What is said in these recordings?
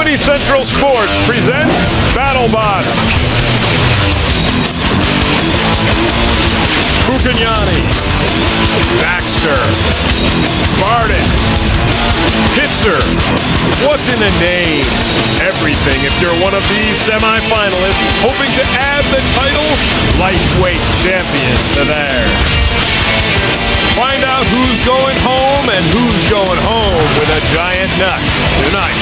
Comedy Central Sports presents BattleBots. Bucagnani, Baxter, Bardis, Pitzer. What's in the name? Everything if you're one of these semifinalists hoping to add the title lightweight champion to theirs. Find out who's going home and who's going home with a giant nut tonight.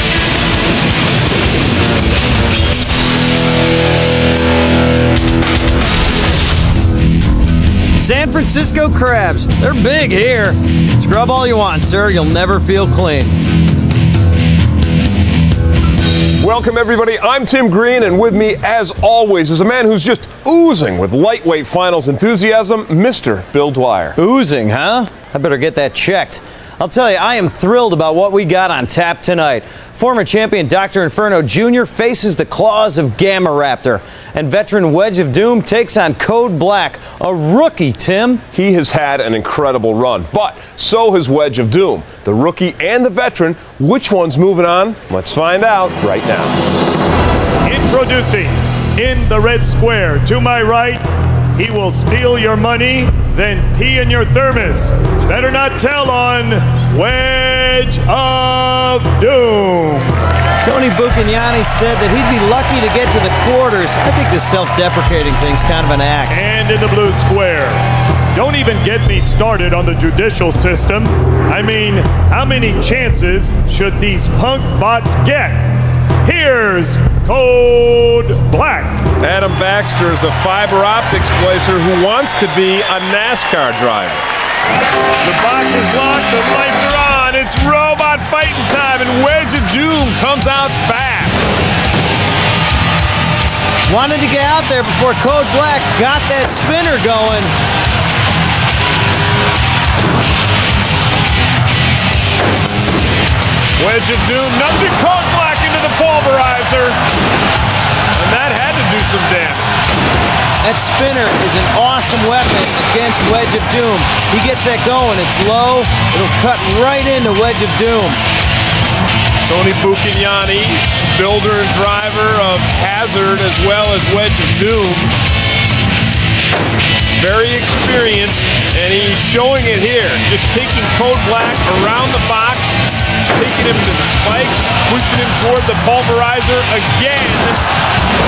San Francisco crabs. They're big here. Scrub all you want, sir. You'll never feel clean. Welcome, everybody. I'm Tim Green, and with me, as always, is a man who's just oozing with lightweight finals enthusiasm, Mr. Bill Dwyer. Oozing, huh? I better get that checked. I'll tell you, I am thrilled about what we got on tap tonight. Former champion Dr. Inferno Jr. faces the claws of Gamma Raptor, and veteran Wedge of Doom takes on Code Black, a rookie, Tim. He has had an incredible run, but so has Wedge of Doom. The rookie and the veteran, which one's moving on? Let's find out right now. Introducing, in the red square, to my right, he will steal your money, then pee in your thermos. Better not tell on Wedge of Doom. Tony Bucagnani said that he'd be lucky to get to the quarters. I think this self-deprecating thing's kind of an act. And in the blue square, don't even get me started on the judicial system. I mean, how many chances should these punk bots get? Here's Code Black. Adam Baxter is a fiber optics placer who wants to be a NASCAR driver. The box is locked, the lights are on, it's robot fighting time, and Wedge of Doom comes out fast. Wanted to get out there before Code Black got that spinner going. Wedge of Doom, nothing Code Black into the pulverizer. And that had to do some damage. That spinner is an awesome weapon against Wedge of Doom. He gets that going, it's low, it'll cut right into Wedge of Doom. Tony Bucagnani, builder and driver of Hazard as well as Wedge of Doom. Very experienced, and he's showing it here. Just taking Code Black around the box, taking him to the spikes, pushing him toward the pulverizer again,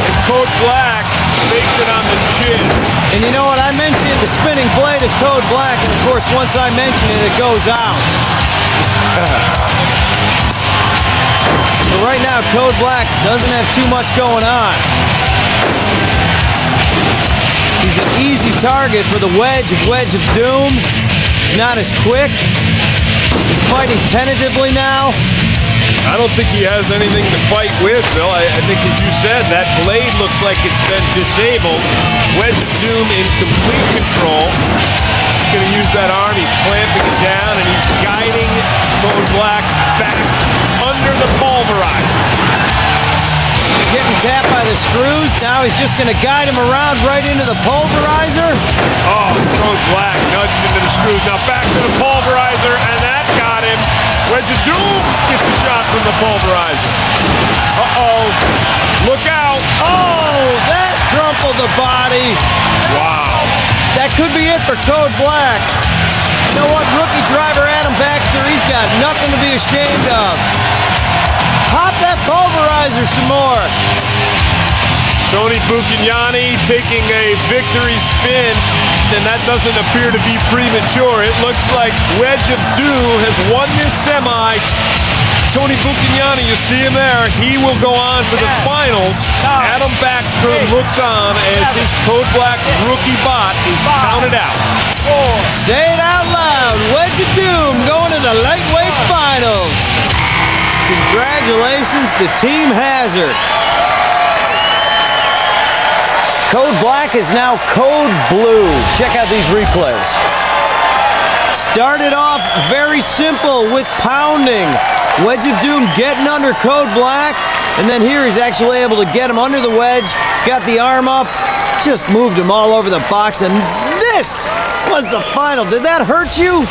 and Code Black takes it on the chin. And you know what? I mentioned the spinning blade of Code Black, and of course, once I mention it, it goes out. But right now, Code Black doesn't have too much going on. He's an easy target for the Wedge of Doom. He's not as quick. He's fighting tentatively now. I don't think he has anything to fight with, Bill. I think, as you said, that blade looks like it's been disabled. Wedge of Doom in complete control. He's going to use that arm. He's clamping it down, and he's guiding Code Black back under the pulverizer. Getting tapped by the screws. Now he's just going to guide him around right into the pulverizer. Oh, Code Black nudged into the screws. Now back to the pulverizer, and that got him. Wedge of Doom gets a shot from the pulverizer. Uh-oh. Look out. Oh, that crumpled the body. Wow. That could be it for Code Black. You know what? Rookie driver Adam Baxter, he's got nothing to be ashamed of. Pop that pulverizer some more. Tony Bucagnani taking a victory spin, and that doesn't appear to be premature. It looks like Wedge of Doom has won this semi. Tony Bucagnani, you see him there. He will go on to the finals. Adam Baxter looks on as his Code Black rookie bot is counted out. Say it out loud. Wedge of Doom going to the lightweight finals. Congratulations to Team Hazard. Code Black is now Code Blue. Check out these replays. Started off very simple with pounding. Wedge of Doom getting under Code Black, and then here he's actually able to get him under the wedge. He's got the arm up, just moved him all over the box, and this was the final. Did that hurt you?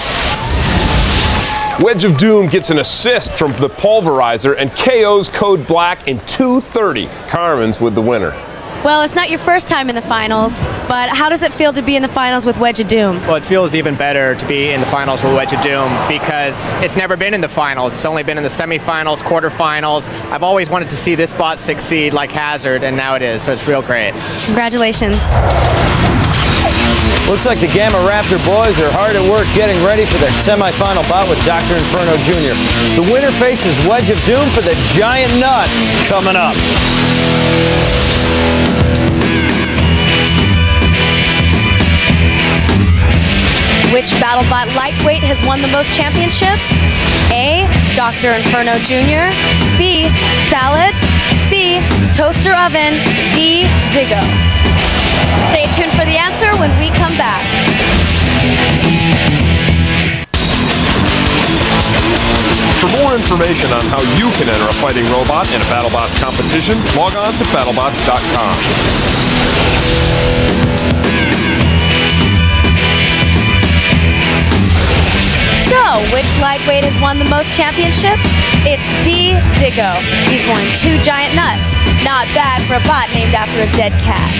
Wedge of Doom gets an assist from the pulverizer and KOs Code Black in 2:30. Carmen's with the winner. Well, it's not your first time in the finals, but how does it feel to be in the finals with Wedge of Doom? Well, it feels even better to be in the finals with Wedge of Doom because it's never been in the finals. It's only been in the semifinals, quarterfinals. I've always wanted to see this bot succeed like Hazard, and now it is, so it's real great. Congratulations. Looks like the Gamma Raptor boys are hard at work getting ready for their semifinal bout with Dr. Inferno Jr. The winner faces Wedge of Doom for the Giant Nut coming up. Which BattleBot lightweight has won the most championships? A. Dr. Inferno Jr. B. Salad. C. Toaster Oven. D. Ziggo. Stay tuned for the answer when we come back. For more information on how you can enter a fighting robot in a BattleBots competition, log on to BattleBots.com. So, which lightweight has won the most championships? It's D. Ziggo. He's won 2 giant nuts. Not bad for a bot named after a dead cat.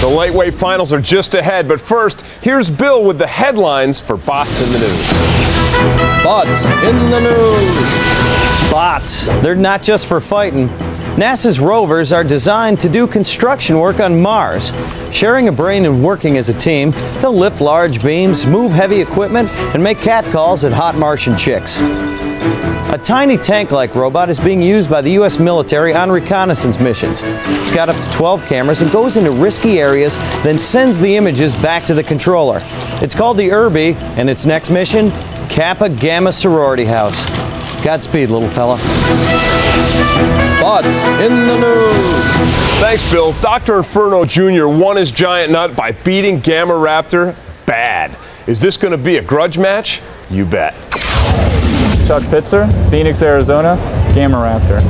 The lightweight finals are just ahead, but first, here's Bill with the headlines for Bots in the News. Bots in the news. Bots, they're not just for fighting. NASA's rovers are designed to do construction work on Mars. Sharing a brain and working as a team, they'll lift large beams, move heavy equipment, and make catcalls at hot Martian chicks. A tiny tank-like robot is being used by the U.S. military on reconnaissance missions. It's got up to 12 cameras and goes into risky areas, then sends the images back to the controller. It's called the Irby, and its next mission, Kappa Gamma Sorority House. Godspeed, little fella. Bots in the news. Thanks, Bill. Dr. Inferno Jr. won his giant nut by beating Gamma Raptor bad. Is this going to be a grudge match? You bet. Chuck Pitzer, Phoenix, Arizona, Gamma Raptor.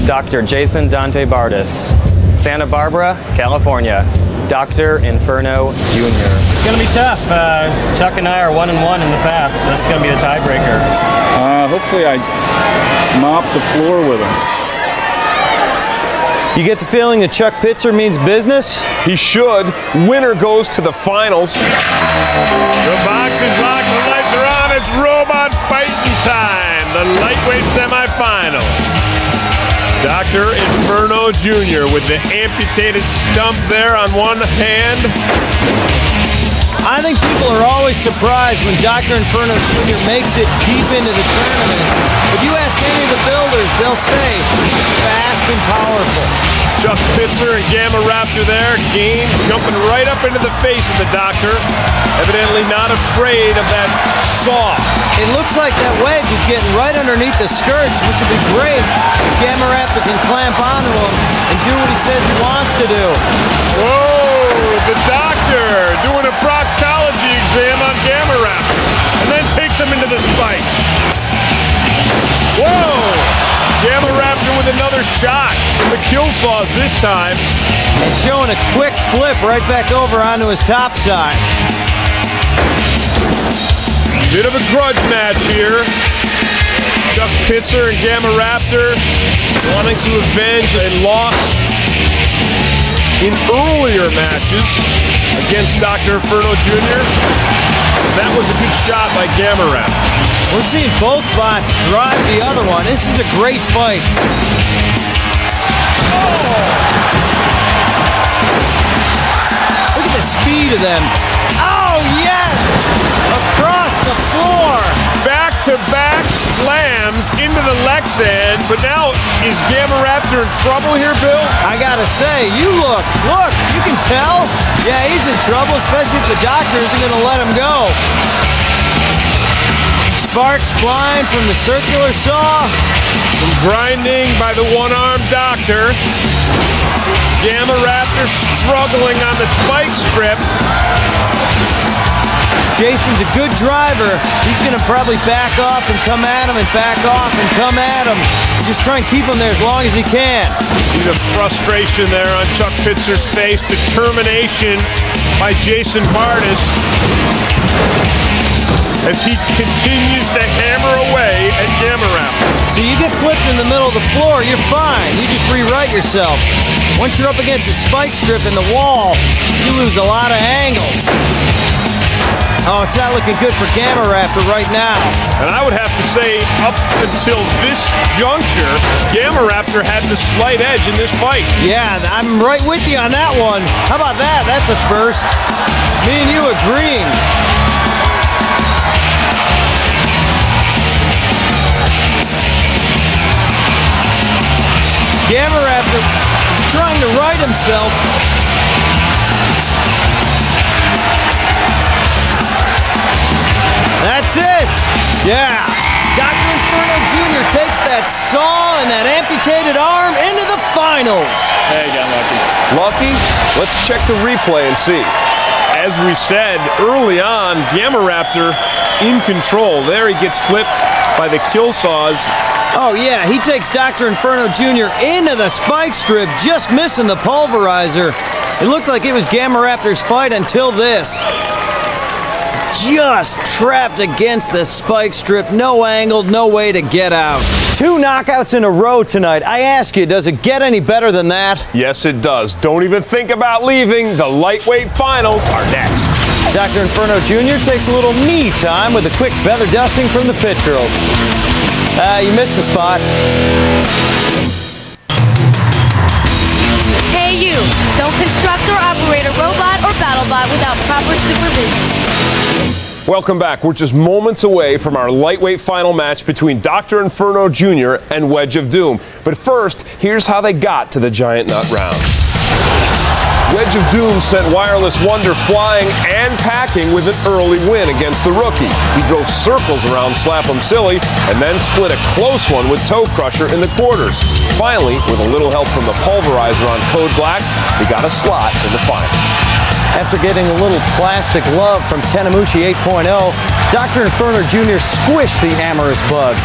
Dr. Jason Dante Bardis, Santa Barbara, California, Dr. Inferno Jr. It's going to be tough. Chuck and I are 1-1 in the past, so this is going to be the tiebreaker. Hopefully I mop the floor with him. You get the feeling that Chuck Pitzer means business? He should. Winner goes to the finals. The box is locked, the lights are on, it's robot fighting time. The lightweight semifinals. Dr. Inferno Jr. with the amputated stump there on one hand. I think people are always surprised when Dr. Inferno Jr. makes it deep into the tournament. If you ask any of the builders, they'll say he's fast and powerful. Chuck Pitzer and Gamma Raptor there. Game jumping right up into the face of the Doctor. Evidently not afraid of that saw. It looks like that wedge is getting right underneath the skirts, which would be great if Gamma Raptor can clamp onto him and do what he says he wants to do. Whoa, the Doctor doing a proctology exam on Gamma Raptor and then takes him into the spikes. Whoa! Gamma Raptor with another shot from the kill saws this time. And showing a quick flip right back over onto his top side. Bit of a grudge match here. Chuck Pitzer and Gamma Raptor wanting to avenge a loss in earlier matches against Dr. Inferno Jr. That was a good shot by Gamma Raptor. We're seeing both bots drive the other one. This is a great fight. Look at the speed of them. Oh, yes! Across the floor. Back-to-back slams into the Lexan, but now is Gamma Raptor in trouble here, Bill? I gotta say, you look, you can tell. Yeah, he's in trouble, especially if the Doctor isn't gonna let him go. Sparks flying from the circular saw. Some grinding by the one-armed Doctor. Gamma Raptor struggling on the spike strip. Jason's a good driver. He's going to probably back off and come at him and back off and come at him. Just try and keep him there as long as he can. See the frustration there on Chuck Pitzer's face. Determination by Jason Bardis as he continues to hammer away at Gamma Raptor. So you get flipped in the middle of the floor, you're fine. You just rewrite yourself. Once you're up against a spike strip in the wall, you lose a lot of angles. Oh, it's not looking good for Gamma Raptor right now. And I would have to say, up until this juncture, Gamma Raptor had the slight edge in this fight. Yeah, I'm right with you on that one. How about that? That's a first. Me and you agreeing. Gamma Raptor is trying to right himself. That's it! Yeah! Dr. Inferno Jr. takes that saw and that amputated arm into the finals. Hey, got lucky. Lucky? Let's check the replay and see. As we said early on, Gamma Raptor in control. There he gets flipped by the kill saws. Oh yeah, he takes Dr. Inferno Jr. into the spike strip, just missing the pulverizer. It looked like it was Gamma Raptor's fight until this. Just trapped against the spike strip, no angle, no way to get out. 2 knockouts in a row tonight. I ask you, does it get any better than that? Yes, it does. Don't even think about leaving. The lightweight finals are next. Dr. Inferno Jr. takes a little me time with a quick feather dusting from the pit girls. You missed a spot. Hey you, don't construct or operate a robot or BattleBot without proper supervision. Welcome back. We're just moments away from our lightweight final match between Dr. Inferno Jr. and Wedge of Doom. But first, here's how they got to the Giant Nut round. Wedge of Doom sent Wireless Wonder flying and packing with an early win against the rookie. He drove circles around Slap 'em Silly and then split a close one with Toe Crusher in the quarters. Finally, with a little help from the pulverizer on Code Black, he got a slot in the finals. After getting a little plastic love from Tenemushi 8.0, Dr. Inferno Jr. squished the amorous bug.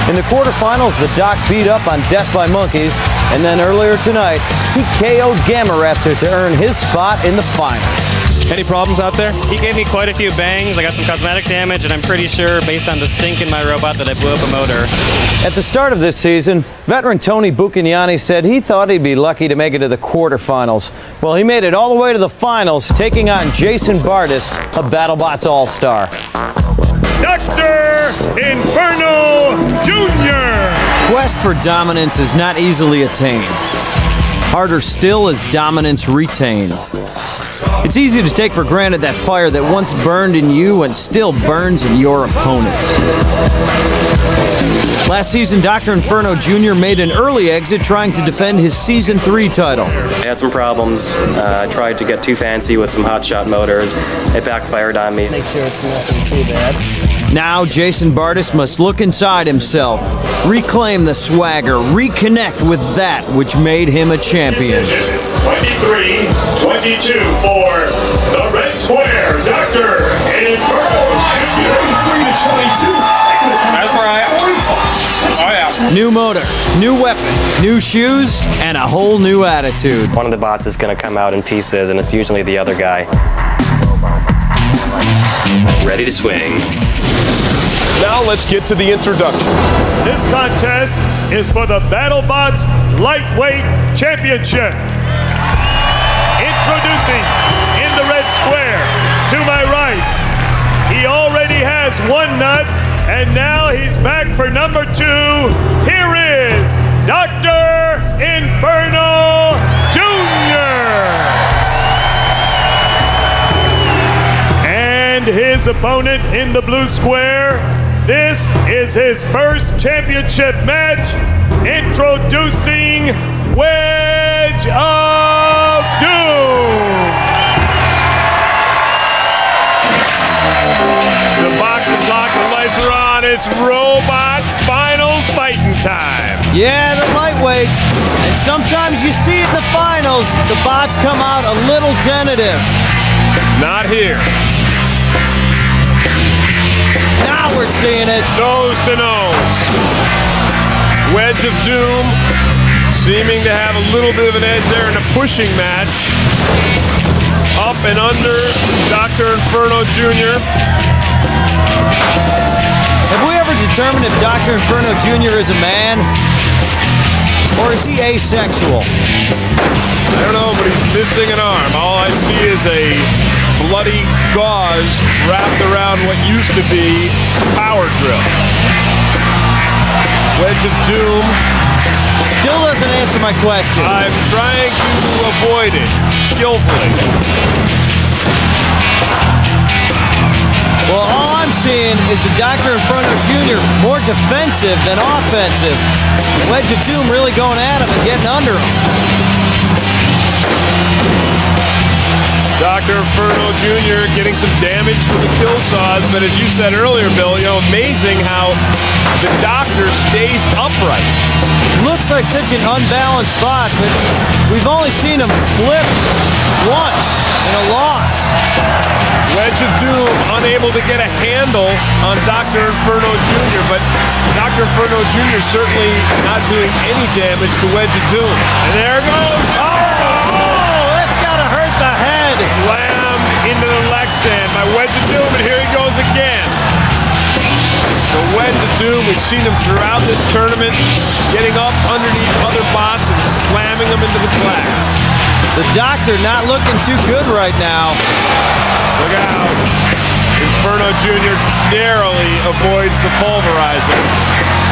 In the quarterfinals, the Doc beat up on Death by Monkeys, and then earlier tonight, he KO'd Gamma Raptor to earn his spot in the finals. Any problems out there? He gave me quite a few bangs. I got some cosmetic damage, and I'm pretty sure, based on the stink in my robot, that I blew up a motor. At the start of this season, veteran Tony Bucchignani said he thought he'd be lucky to make it to the quarterfinals. Well, he made it all the way to the finals, taking on Jason Bardis, a BattleBots All-Star. Dr. Inferno Jr. Quest for dominance is not easily attained. Harder still is dominance retained. It's easy to take for granted that fire that once burned in you and still burns in your opponents. Last season, Dr. Inferno Jr. made an early exit trying to defend his Season 3 title. I had some problems. I tried to get too fancy with some hotshot motors. It backfired on me. Make sure it's nothing too bad. Now, Jason Bardis must look inside himself, reclaim the swagger, reconnect with that which made him a champion. 23-22 for the red square, Dr. Inferno. 23-22. That's right. Oh, yeah. New motor, new weapon, new shoes, and a whole new attitude. One of the bots is going to come out in pieces, and it's usually the other guy. Ready to swing. Now let's get to the introduction. This contest is for the BattleBots Lightweight Championship. Introducing in the red square, to my right, he already has 1 nut, and now he's back for number 2. Here is Dr. Inferno Jr. And his opponent in the blue square, this is his first championship match, introducing Wedge of Doom. The box is locked, the lights are on, it's Robot Finals fighting time. Yeah, the lightweights. And sometimes you see it in the finals, the bots come out a little tentative. Not here. seeing it. Nose to nose. Wedge of Doom seeming to have a little bit of an edge there in a pushing match. Up and under Dr. Inferno Jr. Have we ever determined if Dr. Inferno Jr. is a man? Or is he asexual? I don't know, but he's missing an arm. All I see is a bloody gauze wrapped around what used to be power drill. Wedge of Doom. Still doesn't answer my question. I'm trying to avoid it skillfully. Well, all I'm seeing is the Dr. Inferno Jr. more defensive than offensive. Wedge of Doom really going at him and getting under him. Dr. Inferno Jr. getting some damage from the kill saws, but as you said earlier, Bill, amazing how the Doctor stays upright. Looks like such an unbalanced bot, but we've only seen him flipped once in a loss. Wedge of Doom unable to get a handle on Dr. Inferno Jr., but Dr. Inferno Jr. certainly not doing any damage to Wedge of Doom. And there it goes. Oh, that's got to hurt the head. Slam into the leg sand by Wedge of Doom, and here he goes again. The Wedge of Doom, we've seen him throughout this tournament, getting up underneath other bots and slamming them into the glass. The Doctor not looking too good right now. Look out. Inferno Jr. narrowly avoids the pulverizer.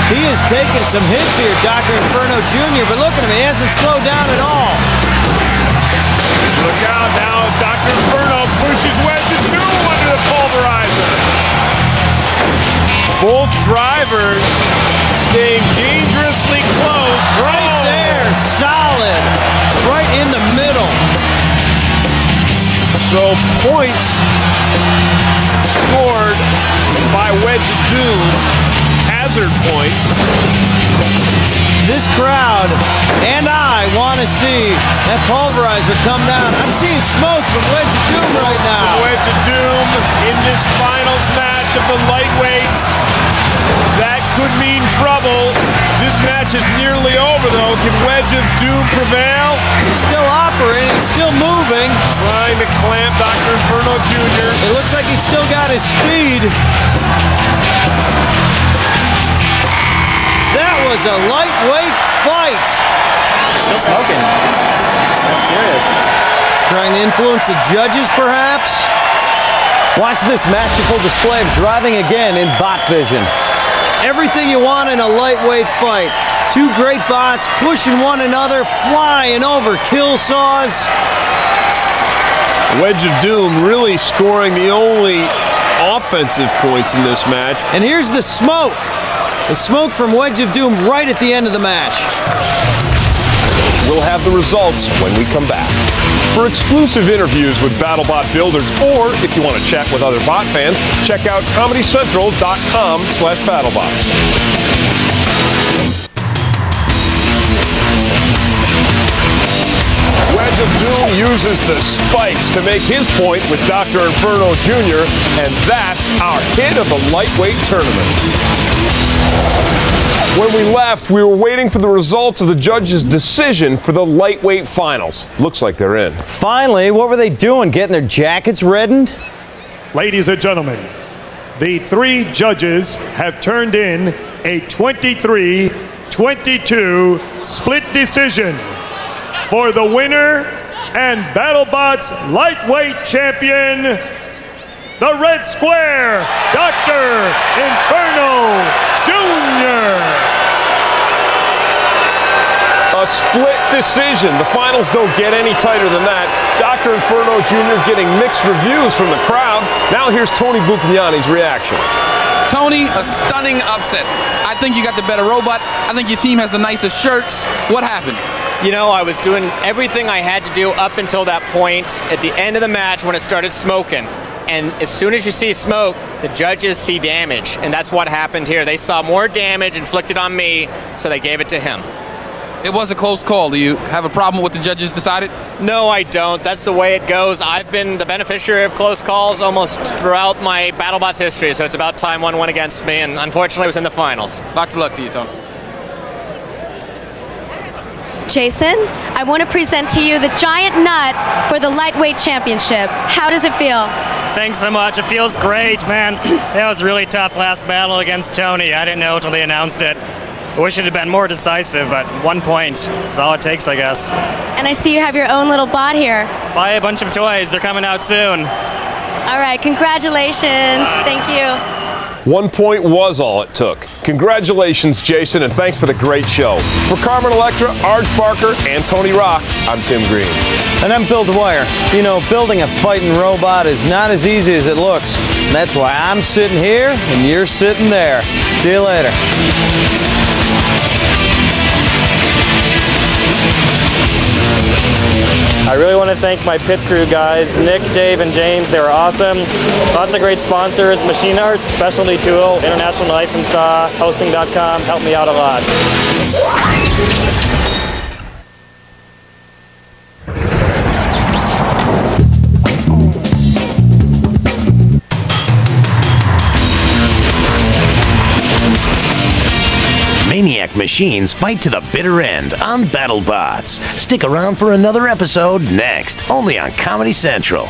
He is taking some hits here, Dr. Inferno Jr., but look at him, he hasn't slowed down at all. Look out now, Dr. Inferno pushes Wedge of Doom under the pulverizer. Both drivers staying dangerously close. Right there, solid, right in the middle. So points scored by Wedge of Doom, hazard points. This crowd and I want to see that pulverizer come down. I'm seeing smoke from Wedge of Doom right now. Wedge of Doom in this finals match of the lightweights. That could mean trouble. This match is nearly over, though. Can Wedge of Doom prevail? He's still operating, he's still moving. Trying to clamp Dr. Inferno Jr. It looks like he's still got his speed. That was a lightweight fight. Still smoking. That's serious. Trying to influence the judges, perhaps? Watch this masterful display of driving again in bot vision. Everything you want in a lightweight fight. Two great bots pushing one another, flying over kill saws. Wedge of Doom really scoring the only offensive points in this match. And here's the smoke. The smoke from Wedge of Doom right at the end of the match. We'll have the results when we come back. For exclusive interviews with BattleBot builders, or if you want to chat with other bot fans, check out comedycentral.com/BattleBots. Wedge of Doom uses the spikes to make his point with Dr. Inferno Jr., and that's our hit of the lightweight tournament. When we left, we were waiting for the results of the judges' decision for the lightweight finals. Looks like they're in. Finally, what were they doing? Getting their jackets reddened? Ladies and gentlemen, the three judges have turned in a 23-22 split decision for the winner and BattleBots lightweight champion, the Red Square, Dr. Inferno Jr. A split decision. The finals don't get any tighter than that. Dr. Inferno Jr. getting mixed reviews from the crowd. Now here's Tony Buccagnani's reaction. Tony, a stunning upset. I think you got the better robot. I think your team has the nicest shirts. What happened? You know, I was doing everything I had to do up until that point at the end of the match when it started smoking. And as soon as you see smoke, the judges see damage. And that's what happened here. They saw more damage inflicted on me, so they gave it to him. It was a close call. Do you have a problem with what the judges decided? No, I don't. That's the way it goes. I've been the beneficiary of close calls almost throughout my BattleBots history, so it's about time one went against me, and unfortunately it was in the finals. Lots of luck to you, Tony. Jason, I want to present to you the giant nut for the lightweight championship. How does it feel? Thanks so much. It feels great, man. That was a really tough last battle against Tony. I didn't know until they announced it. I wish it had been more decisive, but 1 point is all it takes, I guess. And I see you have your own little bot here. Buy a bunch of toys. They're coming out soon. All right, congratulations. Thank you. 1 point was all it took. Congratulations, Jason, and thanks for the great show. For Carmen Electra, Arj Barker, and Tony Rock, I'm Tim Green. And I'm Bill Dwyer. You know, building a fighting robot is not as easy as it looks. And that's why I'm sitting here and you're sitting there. See you later. I really want to thank my pit crew guys, Nick, Dave, and James. They were awesome. Lots of great sponsors, Machine Arts, Specialty Tool, International Knife and Saw, Hosting.com, helped me out a lot. Maniac machines fight to the bitter end on BattleBots. Stick around for another episode next, only on Comedy Central.